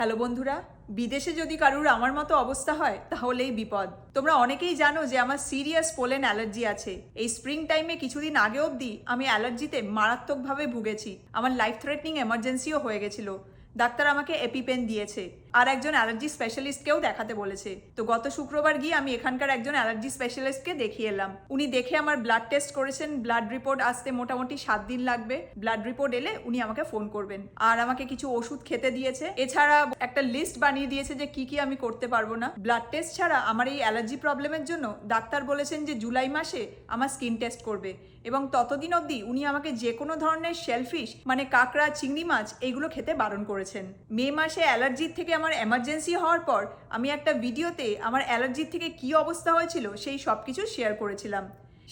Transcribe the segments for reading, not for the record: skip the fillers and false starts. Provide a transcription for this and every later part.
Hello বন্ধুরা, বিদেশে যদি কারুর আমার মতো অবস্থা হয় তাহলেই বিপদ। তোমরা অনেকেই জানো যে আমার সিরিয়াস পোলেন অ্যালার্জি আছে। এই স্প্রিং টাইমে কিছুদিন আগে অবধি আমি অ্যালার্জিতে মারাত্মকভাবে ভুগেছি। আমার লাইফ থ্রেটনিং এমার্জেন্সিও হয়ে গেছিল। ডাক্তার আমাকে এপিপেন দিয়েছে আর একজন অ্যালার্জি স্পেশালিস্টকেও দেখাতে বলেছে। তো গত শুক্রবার গিয়ে আমি এখানকার একজন অ্যালার্জি স্পেশালিস্টকে দেখিয়ে এলাম। উনি দেখে আমার ব্লাড টেস্ট করেছেন। ব্লাড রিপোর্ট আসতে মোটামুটি 7 দিন লাগবে। ব্লাড রিপোর্ট এলে উনি আমাকে ফোন করবেন আর আমাকে কিছু ওষুধ খেতে দিয়েছে। এছাড়া একটা লিস্ট বানিয়ে দিয়েছে যে কি কি আমি করতে পারবো না। ব্লাড টেস্ট ছাড়া আমার এই অ্যালার্জি প্রবলেমের জন্য ডাক্তার বলেছেন যে জুলাই মাসে আমার স্কিন টেস্ট করবে এবং ততদিন অবধি উনি আমাকে যে কোনো ধরনের শেলফিশ মানে কাঁকড়া, চিংড়ি মাছ এইগুলো খেতে বারণ করেছেন। মে মাসে অ্যালার্জির থেকে আমার এমার্জেন্সি হওয়ার পর আমি একটা ভিডিওতে আমার অ্যালার্জির থেকে কি অবস্থা হয়েছিল সেই সব কিছু শেয়ার করেছিলাম।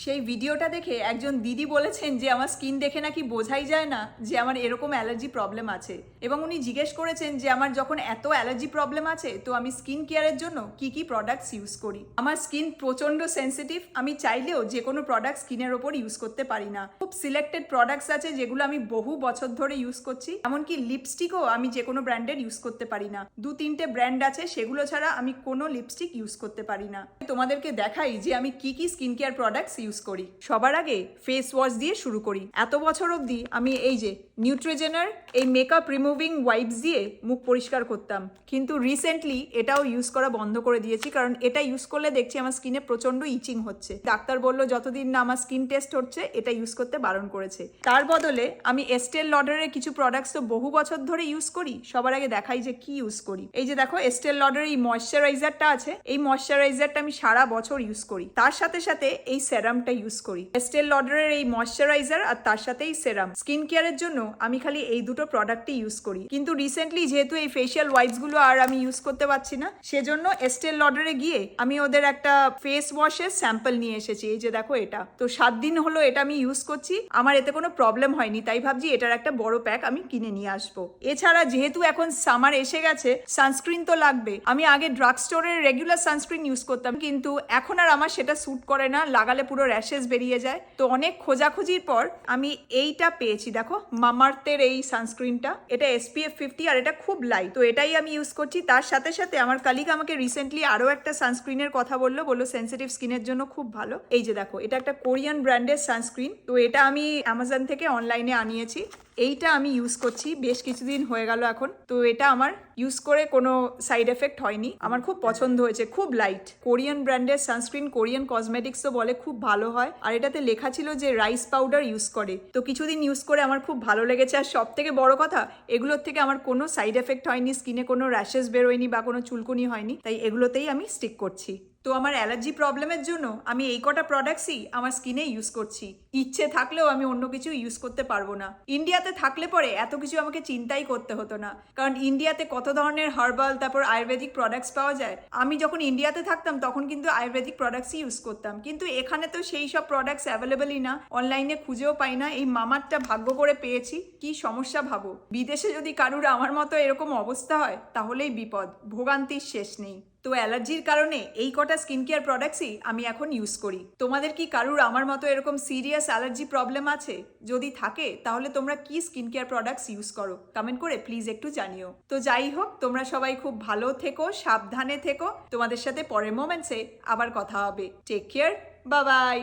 সেই ভিডিওটা দেখে একজন দিদি বলেছেন যে আমার স্কিন দেখে নাকি বোঝাই যায় না যে আমার এরকম অ্যালার্জি প্রবলেম আছে, এবং উনি জিজ্ঞেস করেছেন যে আমার যখন এত অ্যালার্জি প্রবলেম আছে তো আমি স্কিন কেয়ারের জন্য কি কি প্রোডাক্টস ইউজ করি। আমার স্কিন প্রচণ্ড সেন্সিটিভ, আমি চাইলেও যে কোনো প্রোডাক্ট স্কিনের ওপর ইউজ করতে পারি না। খুব সিলেক্টেড প্রোডাক্টস আছে যেগুলো আমি বহু বছর ধরে ইউজ করছি। এমনকি লিপস্টিকও আমি যে কোনো ব্র্যান্ডের ইউজ করতে পারি না। 2-3টে ব্র্যান্ড আছে, সেগুলো ছাড়া আমি কোনো লিপস্টিক ইউজ করতে পারি না। তোমাদেরকে দেখাই যে আমি কি কি স্কিন কেয়ার প্রোডাক্টস ইউজ করি। সবার আগে ফেস ওয়াশ দিয়ে শুরু করি। এত বছর অবধি আমি এই যে নিউট্রিজেনার এই মেকআপ রিমুভিং ওয়াইপস দিয়ে মুখ পরিষ্কার করতাম, কিন্তু রিসেন্টলি এটাও ইউজ করা বন্ধ করে দিয়েছি, কারণ এটা ইউজ করলে দেখছি আমার স্কিনে প্রচন্ড ইচিং হচ্ছে। ডাক্তার বললো যতদিন না আমার স্কিন টেস্ট হচ্ছে এটা ইউজ করতে বারণ করেছে। তার বদলে আমি এস্টেল লডারের কিছু প্রোডাক্টস তো বহু বছর ধরে ইউজ করি। সবার আগে দেখাই যে কি ইউজ করি। এই যে দেখো, এস্টেল লডারের এই ময়শ্চারাইজারটা আছে। এই ময়শ্চারাইজারটা আমি সারা বছর ইউজ করি। তার সাথে সাথে এই সেরামটা ইউজ করি। এস্টেল লডারের এই ময়শ্চারাইজার আর তার সাথে এই সেরাম। স্কিন কেয়ারের জন্য আমি খালি এই দুটো প্রোডাক্টই ইউজ করি। কিন্তু রিসেন্টলি যেহেতু এই ফেশিয়াল ওয়াইপস গুলো আর আমি ইউজ করতে পারছি না, সেজন্য এস্টেল লডারে গিয়ে আমি ওদের একটা ফেস ওয়াশের স্যাম্পল নিয়ে এসেছি। এই যে দেখো, এটা তো 7 দিন হলো এটা আমি ইউজ করছি। আমার এতে কোনো প্রবলেম হয়নি, তাই ভাবছি এটার একটা বড় প্যাক আমি কিনে নিয়ে আসবো। এছাড়া যেহেতু এখন সামার এসে গেছে, সানস্ক্রিন তো লাগবে। আমি আগে ড্রাগ স্টোরের রেগুলার সানস্ক্রিন ইউজ করতাম, কিন্তু এখন আর আমার সেটা স্যুট করে না। লাগালে পুরো র্যাশেস বেরিয়ে যায়। তো অনেক খোঁজাখুঁজির পর আমি এইটা পেয়েছি। দেখো, মামাআর্থের এই সানস্ক্রিনটা, এটা SPF 50 আর এটা খুব লাইট। তো এটাই আমি ইউজ করছি। তার সাথে সাথে আমার কালিগ আমাকে রিসেন্টলি আরো একটা সানস্ক্রিনের কথা বললো সেন্সিটিভ স্কিনের জন্য খুব ভালো। এই যে দেখো, এটা একটা কোরিয়ান ব্র্যান্ডের সানস্ক্রিন। তো এটা আমি অ্যামাজন থেকে অনলাইনে আনিয়েছি। এইটা আমি ইউজ করছি বেশ কিছুদিন হয়ে গেল এখন। তো এটা আমার ইউজ করে কোনো সাইড এফেক্ট হয়নি। আমার খুব পছন্দ হয়েছে, খুব লাইট। কোরিয়ান ব্র্যান্ডের সানস্ক্রিন, কোরিয়ান কসমেটিক্স তো বলে খুব ভালো হয়। আর এটাতে লেখা ছিল যে রাইস পাউডার ইউজ করে। তো কিছুদিন ইউজ করে আমার খুব ভালো লেগেছে। আর সব থেকে বড় কথা, এগুলোর থেকে আমার কোনো সাইড এফেক্ট হয়নি, স্কিনে কোনো র্যাশেস বেরোয়নি বা কোনো চুলকুনি হয়নি। তাই এগুলোতেই আমি স্টিক করছি। তো আমার অ্যালার্জি প্রবলেমের জন্য আমি এই কটা প্রোডাক্টসই আমার স্কিনে ইউজ করছি। ইচ্ছে থাকলেও আমি অন্য কিছু ইউজ করতে পারবো না। ইন্ডিয়াতে থাকলে পরে এত কিছু আমাকে চিন্তাই করতে হতো না, কারণ ইন্ডিয়াতে কত ধরনের হার্বাল তারপর আয়ুর্বেদিক প্রোডাক্টস পাওয়া যায়। আমি যখন ইন্ডিয়াতে থাকতাম তখন কিন্তু আয়ুর্বেদিক প্রোডাক্টসই ইউজ করতাম, কিন্তু এখানে তো সেই সব প্রোডাক্টস অ্যাভেলেবেলই না, অনলাইনে খুঁজেও পাই না। এই মামারটা ভাগ্য করে পেয়েছি। কি সমস্যা ভাবো। বিদেশে যদি কারুর আমার মতো এরকম অবস্থা হয় তাহলেই বিপদ, ভোগান্তির শেষ নেই। তো অ্যালার্জির কারণে এই কটা স্কিন কেয়ার প্রোডাক্টসই আমি এখন ইউজ করি। তোমাদের কি কারুর আমার মতো এরকম সিরিয়াস অ্যালার্জি প্রবলেম আছে? যদি থাকে তাহলে তোমরা কি স্কিন কেয়ার প্রোডাক্টস ইউজ করো, কমেন্ট করে প্লিজ একটু জানিও। তো যাই হোক, তোমরা সবাই খুব ভালো থেকো, সাবধানে থেকো। তোমাদের সাথে পরের মোমেন্টসে আবার কথা হবে। Take care, bye by.